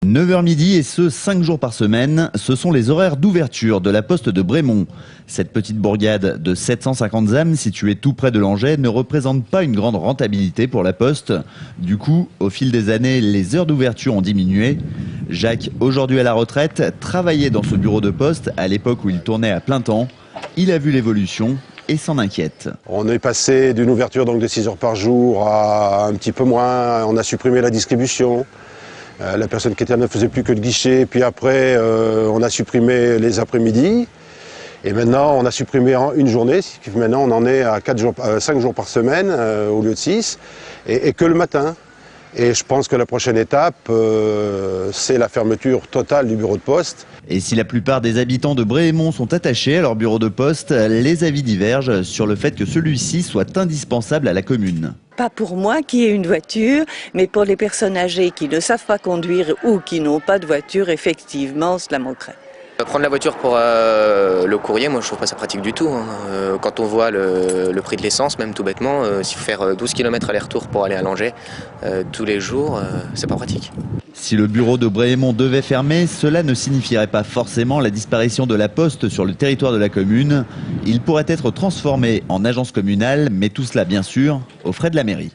9h midi et ce 5 jours par semaine, ce sont les horaires d'ouverture de la poste de Brémont. Cette petite bourgade de 750 âmes située tout près de Langeais ne représente pas une grande rentabilité pour la poste. Du coup, au fil des années, les heures d'ouverture ont diminué. Jacques, aujourd'hui à la retraite, travaillait dans ce bureau de poste à l'époque où il tournait à plein temps. Il a vu l'évolution et s'en inquiète. On est passé d'une ouverture donc de 6 heures par jour à un petit peu moins. On a supprimé la distribution. La personne qui était là ne faisait plus que le guichet. Puis après, on a supprimé les après-midi. Et maintenant, on a supprimé en une journée. Maintenant, on en est à 5 jours par semaine au lieu de 6. Et que le matin. Et je pense que la prochaine étape, c'est la fermeture totale du bureau de poste. Et si la plupart des habitants de Brémont sont attachés à leur bureau de poste, les avis divergent sur le fait que celui-ci soit indispensable à la commune. Pas pour moi qui ai une voiture, mais pour les personnes âgées qui ne savent pas conduire ou qui n'ont pas de voiture, effectivement, cela manquerait. Prendre la voiture pour le courrier, moi je trouve pas ça pratique du tout. Quand on voit le prix de l'essence, même tout bêtement, s'il faut faire 12 km aller-retour pour aller à Langeais tous les jours, c'est pas pratique. Si le bureau de Brémont devait fermer, cela ne signifierait pas forcément la disparition de la poste sur le territoire de la commune. Il pourrait être transformé en agence communale, mais tout cela bien sûr aux frais de la mairie.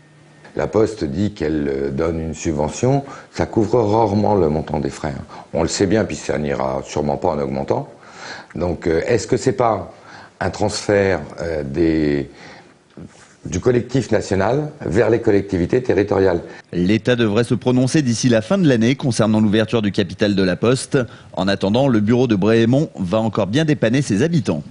La Poste dit qu'elle donne une subvention, ça couvre rarement le montant des frais. On le sait bien, puis ça n'ira sûrement pas en augmentant. Donc est-ce que c'est pas un transfert du collectif national vers les collectivités territoriales? L'État devrait se prononcer d'ici la fin de l'année concernant l'ouverture du capital de la Poste. En attendant, le bureau de Brémont va encore bien dépanner ses habitants.